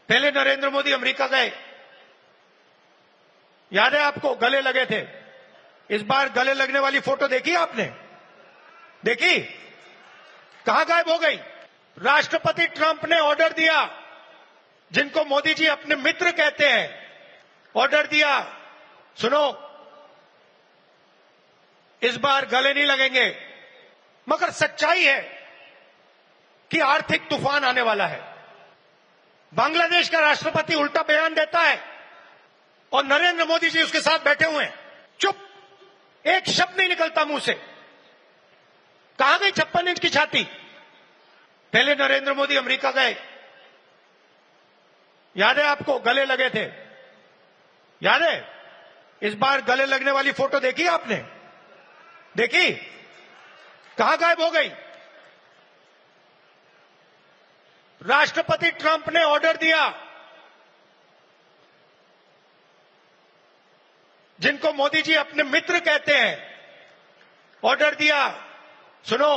पहले नरेंद्र मोदी अमेरिका गए, याद है आपको, गले लगे थे। इस बार गले लगने वाली फोटो देखी आपने? देखी? कहां गायब हो गई? राष्ट्रपति ट्रंप ने ऑर्डर दिया, जिनको मोदी जी अपने मित्र कहते हैं, ऑर्डर दिया, सुनो, इस बार गले नहीं लगेंगे। मगर सच्चाई है कि आर्थिक तूफान आने वाला है। बांग्लादेश का राष्ट्रपति उल्टा बयान देता है और नरेंद्र मोदी जी उसके साथ बैठे हुए हैं, चुप, एक शब्द नहीं निकलता मुंह से। कहां गई 56 इंच की छाती? पहले नरेंद्र मोदी अमेरिका गए, याद है आपको, गले लगे थे, याद है? इस बार गले लगने वाली फोटो देखी आपने? देखी? कहां गायब हो गई? राष्ट्रपति ट्रंप ने ऑर्डर दिया, जिनको मोदी जी अपने मित्र कहते हैं, ऑर्डर दिया, सुनो,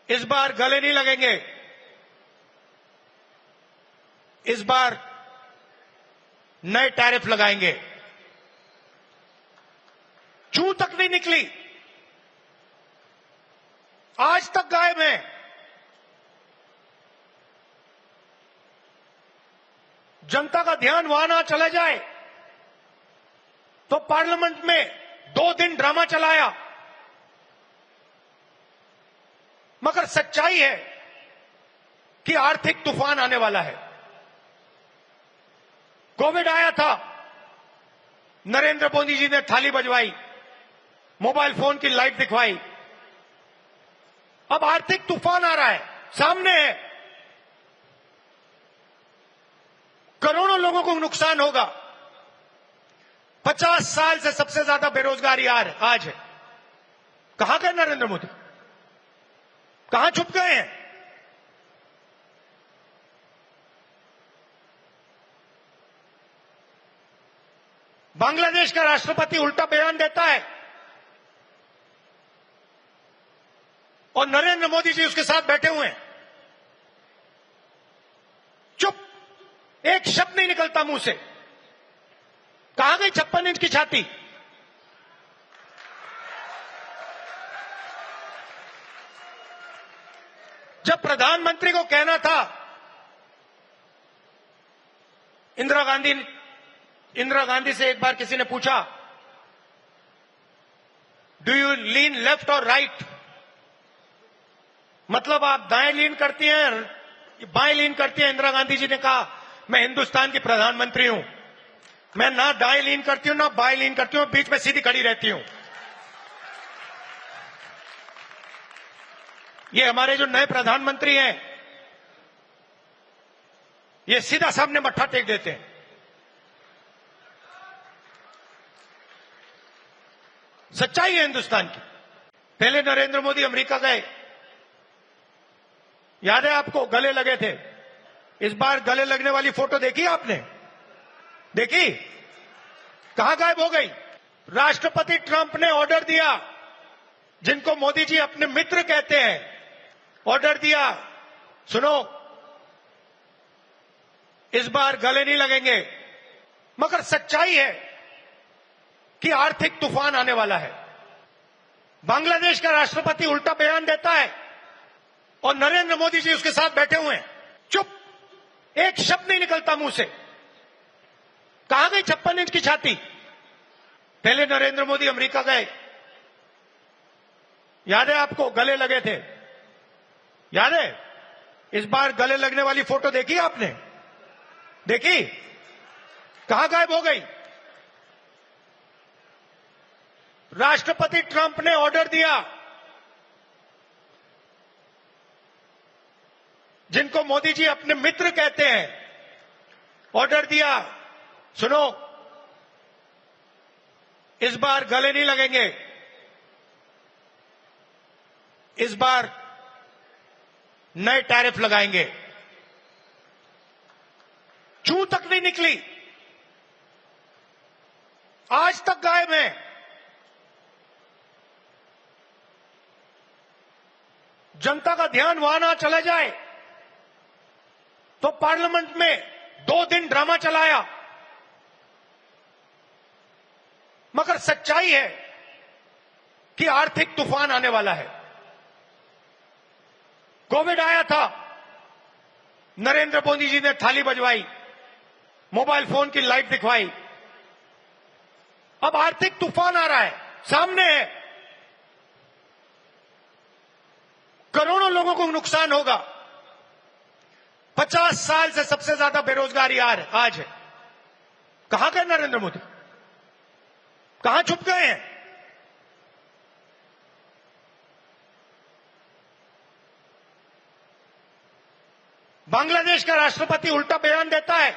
इस बार गले नहीं लगेंगे। इस बार नए टैरिफ लगाएंगे। चू तक नहीं निकली, आज तक गायब है। जनता का ध्यान वहां ना चला जाए तो पार्लियामेंट में 2 दिन ड्रामा चलाया। मगर सच्चाई है कि आर्थिक तूफान आने वाला है। कोविड आया था, नरेंद्र मोदी जी ने थाली बजवाई, मोबाइल फोन की लाइट दिखवाई। अब आर्थिक तूफान आ रहा है, सामने है। करोड़ों लोगों को नुकसान होगा। 50 साल से सबसे ज्यादा बेरोजगारी आज है। कहां गए नरेंद्र मोदी? कहां छुप गए हैं? बांग्लादेश का राष्ट्रपति उल्टा बयान देता है और नरेंद्र मोदी जी उसके साथ बैठे हुए हैं, चुप, एक शब्द नहीं निकलता मुंह से। कहां गई 56 इंच की छाती? जब प्रधानमंत्री को कहना था, इंदिरा गांधी से एक बार किसी ने पूछा, डू यू लीन लेफ्ट और राइट? मतलब आप दाएं लीन करती हैं, बाएं लीन करती हैं? इंदिरा गांधी जी ने कहा, मैं हिंदुस्तान की प्रधानमंत्री हूं, मैं ना दाएं लीन करती हूं ना बाएं लीन करती हूं, बीच में सीधी खड़ी रहती हूं। ये हमारे जो नए प्रधानमंत्री हैं, ये सीधा सामने मत्था टेक देते हैं। सच्चाई है हिंदुस्तान की। पहले नरेंद्र मोदी अमेरिका गए, याद है आपको, गले लगे थे। इस बार गले लगने वाली फोटो देखी आपने? देखी? कहां गायब हो गई? राष्ट्रपति ट्रंप ने ऑर्डर दिया, जिनको मोदी जी अपने मित्र कहते हैं, ऑर्डर दिया, सुनो, इस बार गले नहीं लगेंगे। मगर सच्चाई है कि आर्थिक तूफान आने वाला है। बांग्लादेश का राष्ट्रपति उल्टा बयान देता है और नरेंद्र मोदी जी उसके साथ बैठे हुए हैं, चुप, एक शब्द नहीं निकलता मुंह से। कहां गई 56 इंच की छाती? पहले नरेंद्र मोदी अमेरिका गए, याद है आपको, गले लगे थे, याद है? इस बार गले लगने वाली फोटो देखी आपने? देखी? कहां गायब हो गई? राष्ट्रपति ट्रंप ने ऑर्डर दिया, जिनको मोदी जी अपने मित्र कहते हैं, ऑर्डर दिया, सुनो, इस बार गले नहीं लगेंगे। इस बार नए टैरिफ लगाएंगे। चू तक नहीं निकली, आज तक गायब है। जनता का ध्यान वहां ना चला जाए तो पार्लियामेंट में 2 दिन ड्रामा चलाया, मगर सच्चाई है कि आर्थिक तूफान आने वाला है। कोविड आया था, नरेंद्र मोदी जी ने थाली बजवाई, मोबाइल फोन की लाइट दिखवाई। अब आर्थिक तूफान आ रहा है, सामने है, करोड़ों लोगों को नुकसान होगा। 50 साल से सबसे ज्यादा बेरोजगारी आज है। कहां गए नरेंद्र मोदी? कहां छुप गए हैं? बांग्लादेश का राष्ट्रपति उल्टा बयान देता है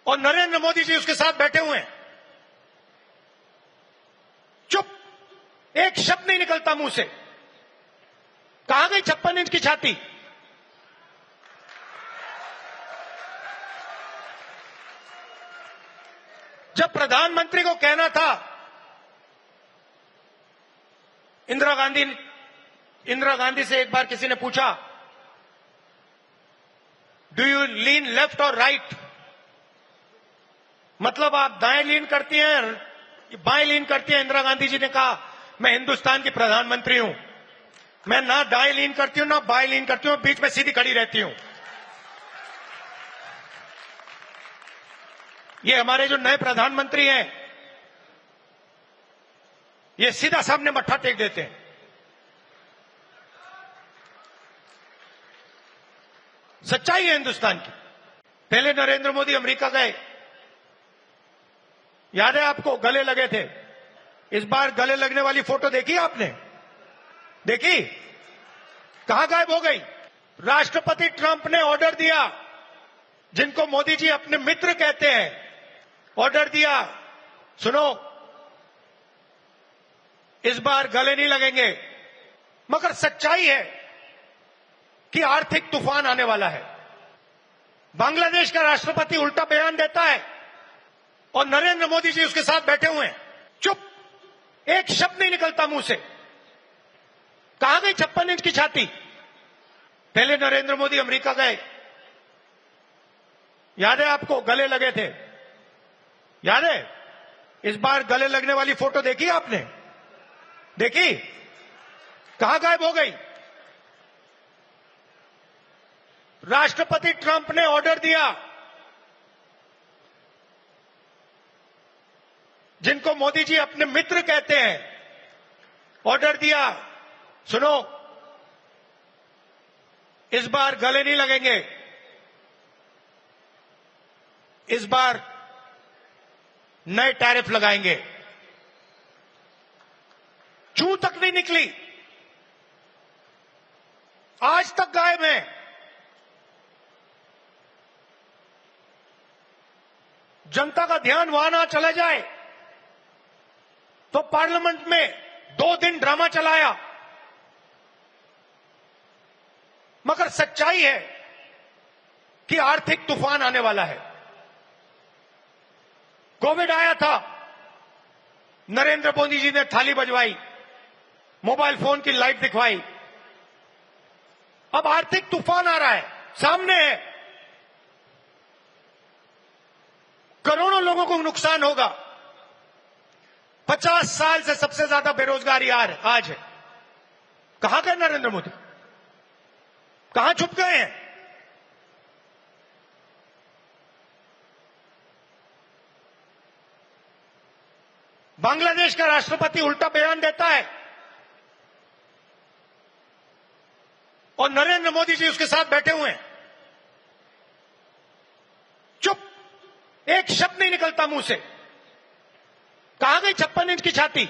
और नरेंद्र मोदी जी उसके साथ बैठे हुए हैं, चुप, एक शब्द नहीं निकलता मुंह से। कहां गई 56 इंच की छाती? जब प्रधानमंत्री को कहना था, इंदिरा गांधी से एक बार किसी ने पूछा, डू यू लीन लेफ्ट और राइट, मतलब आप दाएं लीन करती हैं, बाएं लीन करती हैं? इंदिरा गांधी जी ने कहा, मैं हिंदुस्तान की प्रधानमंत्री हूं, मैं ना दाएं लीन करती हूं ना बाएं लीन करती हूं, बीच में सीधी खड़ी रहती हूं। ये हमारे जो नए प्रधानमंत्री हैं, ये सीधा सामने मत्था टेक देते हैं। सच्चाई है हिंदुस्तान की। पहले नरेंद्र मोदी अमेरिका गए, याद है आपको, गले लगे थे। इस बार गले लगने वाली फोटो देखी आपने? देखी? कहां गायब हो गई? राष्ट्रपति ट्रंप ने ऑर्डर दिया, जिनको मोदी जी अपने मित्र कहते हैं, ऑर्डर दिया, सुनो, इस बार गले नहीं लगेंगे। मगर सच्चाई है कि आर्थिक तूफान आने वाला है। बांग्लादेश का राष्ट्रपति उल्टा बयान देता है और नरेंद्र मोदी जी उसके साथ बैठे हुए हैं, चुप, एक शब्द नहीं निकलता मुंह से। कहां गई 56 इंच की छाती? पहले नरेंद्र मोदी अमेरिका गए, याद है आपको, गले लगे थे, याद है? इस बार गले लगने वाली फोटो देखी आपने? देखी? कहां गायब हो गई? राष्ट्रपति ट्रंप ने ऑर्डर दिया, जिनको मोदी जी अपने मित्र कहते हैं, ऑर्डर दिया, सुनो, इस बार गले नहीं लगेंगे, इस बार नए टैरिफ लगाएंगे। चू तक नहीं निकली, आज तक गायब है। जनता का ध्यान वहां ना चला जाए, तो पार्लियामेंट में 2 दिन ड्रामा चलाया, मगर सच्चाई है कि आर्थिक तूफान आने वाला है। कोविड आया था, नरेंद्र मोदी जी ने थाली बजवाई, मोबाइल फोन की लाइट दिखवाई। अब आर्थिक तूफान आ रहा है, सामने है, करोड़ों लोगों को नुकसान होगा। 50 साल से सबसे ज्यादा बेरोजगारी आज है। कहां गए नरेंद्र मोदी? कहां छुप गए हैं? बांग्लादेश का राष्ट्रपति उल्टा बयान देता है और नरेंद्र मोदी जी उसके साथ बैठे हुए हैं, चुप, एक शब्द नहीं निकलता मुंह से। कहां गई 56 इंच की छाती?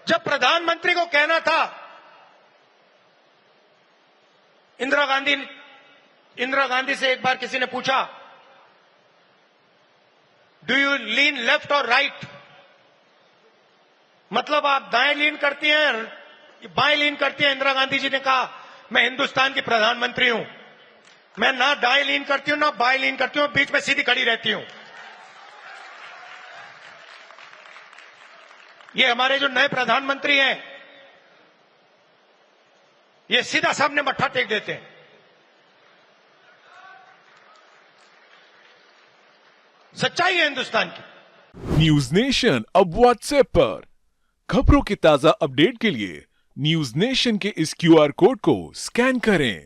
जब प्रधानमंत्री को कहना था, इंदिरा गांधी से एक बार किसी ने पूछा, डू यू लीन लेफ्ट और राइट, मतलब आप दाएं लीन करती हैं, बाएं लीन करती हैं? इंदिरा गांधी जी ने कहा, मैं हिंदुस्तान की प्रधानमंत्री हूं, मैं ना दाएं लीन करती हूं ना बाएं लीन करती हूं, बीच में सीधी खड़ी रहती हूं। ये हमारे जो नए प्रधानमंत्री हैं, ये सीधा सामने मत्था टेक देते हैं। सच्चाई है हिंदुस्तान की। न्यूज नेशन अब व्हाट्सएप पर खबरों के ताजा अपडेट के लिए न्यूज नेशन के इस क्यूआर कोड को स्कैन करें।